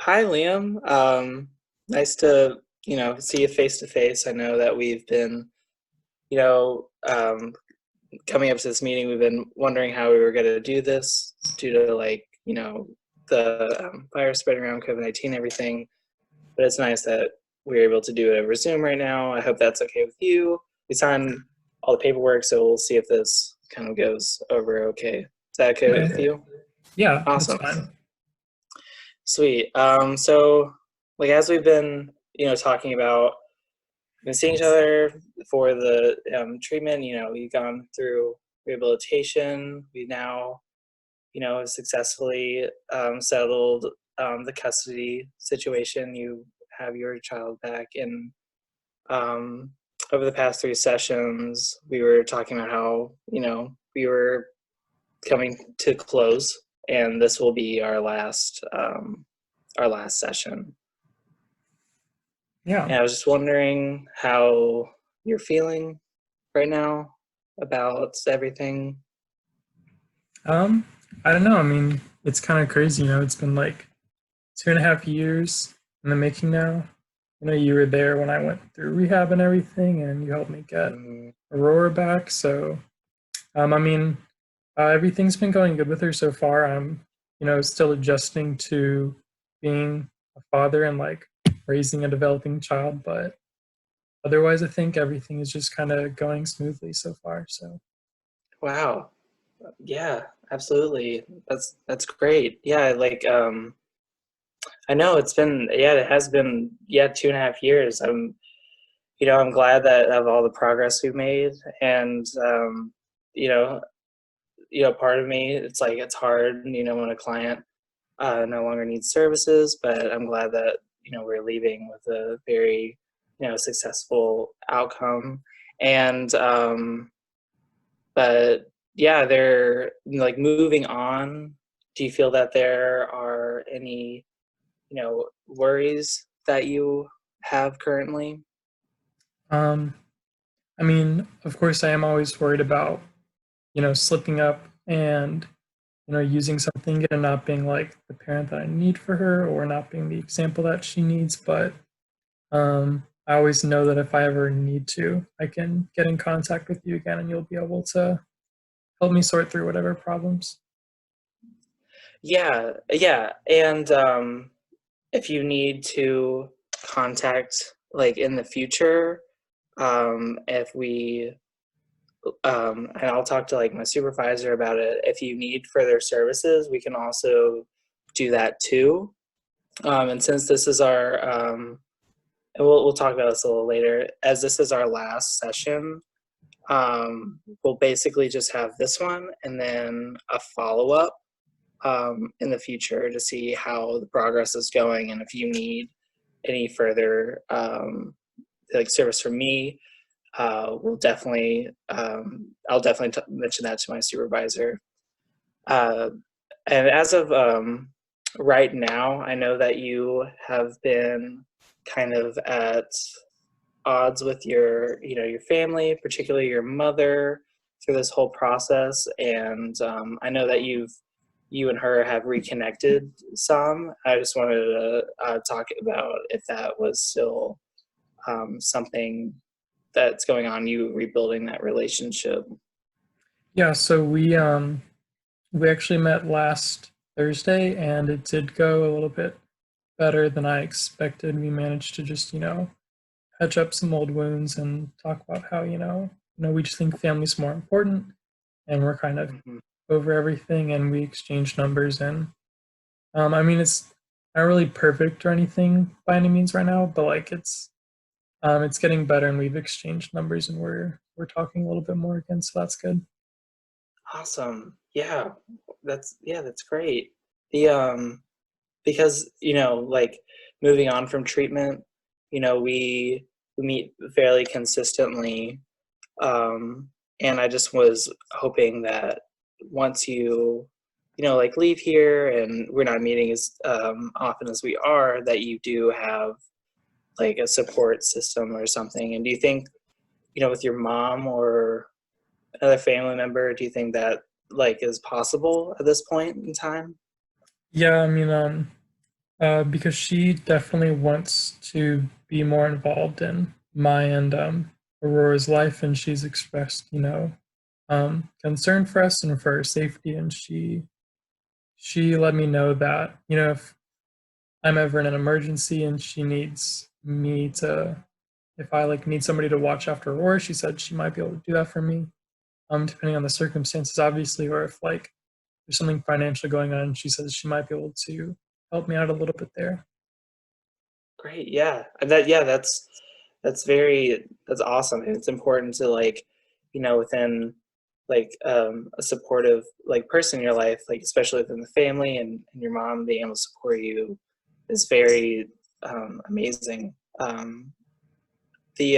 Hi, Liam. Nice to, see you face to face. I know that we've been, you know, um, coming up to this meeting, we've been wondering how we were going to do this due to the virus spreading around COVID-19 and everything. But it's nice that we're able to do it over Zoom right now. I hope that's okay with you. We signed all the paperwork, so we'll see if this kind of goes over okay. Is that okay with Yeah, you? yeah, that's Awesome. fine. Sweet. So like as we've been, talking about, been seeing each other for the treatment. We've gone through rehabilitation. We now, have successfully settled the custody situation. You have your child back, and um, over the past three sessions, we were talking about how we were coming to close, and this will be our last session. Yeah. And I was just wondering how you're feeling right now about everything. Um, I don't know. I mean, it's kind of crazy, it's been like 2.5 years in the making now. You were there when I went through rehab and everything, and you helped me get Mm, Aurora back. So, I mean, everything's been going good with her so far. I'm, still adjusting to being a father and like raising a developing child, but otherwise, I think everything is just kind of going smoothly so far. So, wow. Yeah, absolutely. That's great. Yeah, I know it has been 2.5 years. I'm glad that of all the progress we've made. And you know, part of me, it's like it's hard, when a client no longer needs services, but I'm glad that we're leaving with a very successful outcome. And but yeah, they're like moving on. Do you feel that there are any worries that you have currently? um, I mean, of course, I am always worried about, slipping up and, using something and not being like the parent that I need for her or not being the example that she needs. But I always know that if I ever need to, I can get in contact with you again and you'll be able to help me sort through whatever problems. Yeah, yeah, and if you need to contact like in the future, if we and I'll talk to like my supervisor about it. If you need further services, we can also do that too. And since this is our, and we'll talk about this a little later, as this is our last session, we'll basically just have this one and then a follow up in the future to see how the progress is going, and if you need any further like service from me, we'll definitely I'll definitely mention that to my supervisor. Uh, and as of right now, I know that you have been kind of at odds with your family, particularly your mother, through this whole process. And I know that you and her have reconnected some. I just wanted to talk about if that was still something that's going on, you rebuilding that relationship. Yeah, so we actually met last Thursday and it did go a little bit better than I expected. We managed to just, patch up some old wounds and talk about how, we just think family's more important and we're kind of Mhm. over everything and we exchanged numbers and I mean it's not really perfect or anything by any means right now, but like it's getting better and we've exchanged numbers and we're talking a little bit more again, so that's good. Awesome. Yeah, that's great. The because like moving on from treatment, we meet fairly consistently, um, and I just was hoping that once like leave here and we're not meeting as often as we are, that you do have like a support system or something. And do you think with your mom or another family member, do you think that like is possible at this point in time? Yeah, I mean Because she definitely wants to be more involved in my and Aurora's life, and she's expressed, concern for us and for our safety, and she let me know that, if I'm ever in an emergency and she needs me to, if I like need somebody to watch after Aurora, she said she might be able to do that for me, depending on the circumstances, obviously, or if like there's something financial going on, she says she might be able to help me out a little bit there. Great, yeah. And that's awesome. And it's important to like, within like a supportive like person in your life, like especially within the family and your mom being able to support you is very amazing. The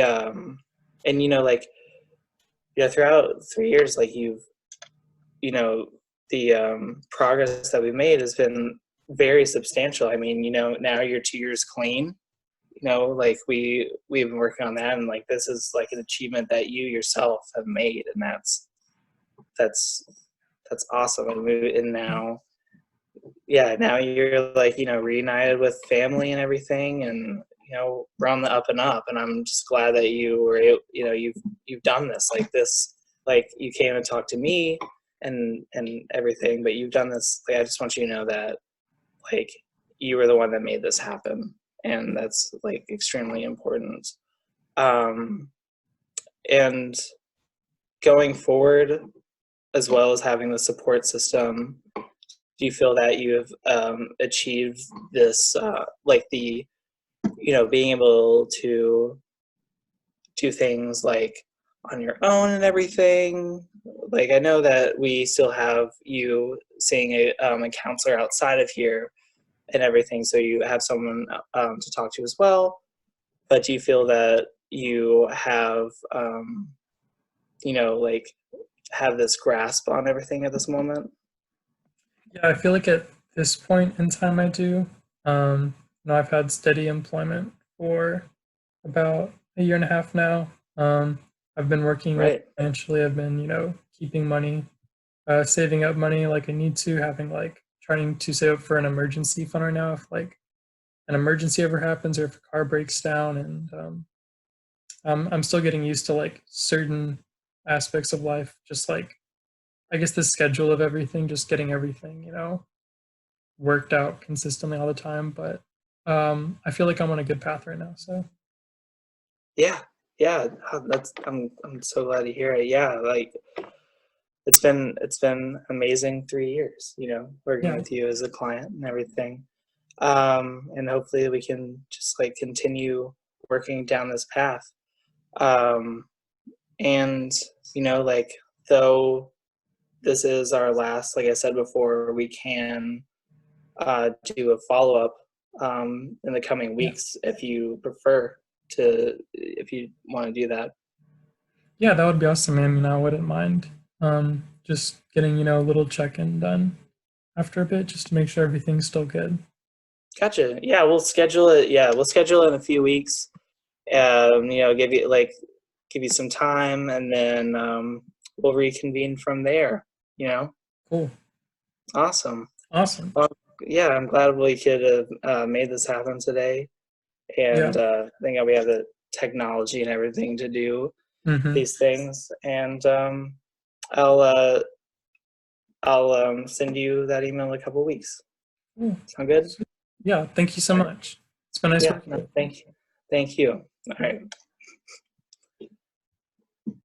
and like throughout 3 years, like you know the progress that we've made has been very substantial. I mean, now you're 2 years clean. Like we've been working on that, and like this is like an achievement that you yourself have made, and that's that's awesome. And now, yeah, now you're like reunited with family and everything, and we're on the up and up. And I'm just glad that you were able, you've done this like this, like you came and talked to me and everything, but you've done this. Like I just want you to know that like you were the one that made this happen, and that's like extremely important. um and going forward, as well as having the support system, do you feel that you've achieved this like the being able to do things like on your own and everything? Like I know that we still have you seeing a counselor outside of here and everything, so you have someone to talk to as well. But do you feel that you have like have this grasp on everything at this moment? Yeah, I feel like at this point in time I do. I've had steady employment for about a year and a half now. I've been working really Right. financially. I've been, keeping money, saving up money like I need to, having like trying to save up for an emergency fund right now if like an emergency ever happens or if a car breaks down. And I'm still getting used to like certain aspects of life, just like I guess the schedule of everything, just getting everything, worked out consistently all the time. But I feel like I'm on a good path right now. So Yeah. Yeah. That's I'm so glad to hear it. Yeah. Like it's been amazing 3 years, working yeah, with you as a client and everything. And hopefully we can just like continue working down this path. Um, and like though this is our last, like I said before, we can do a follow up in the coming yeah, weeks if you prefer if you want to do that. yeah, that would be awesome. I mean, I wouldn't mind just getting a little check in done after a bit, just to make sure everything's still good. Gotcha. Yeah, we'll schedule it. Yeah, we'll schedule it in a few weeks. Give you some time, and then we'll reconvene from there. You know, Cool, awesome. awesome. Well, yeah, I'm glad we could have made this happen today, Yeah. and I think we have the technology and everything to do Mm-hmm. these things. And I'll uh, I'll send you that email in a couple weeks. Cool. Sound good? Yeah. Thank you so All right. much. It's been nice Yeah. working No, with you. thank you. All right.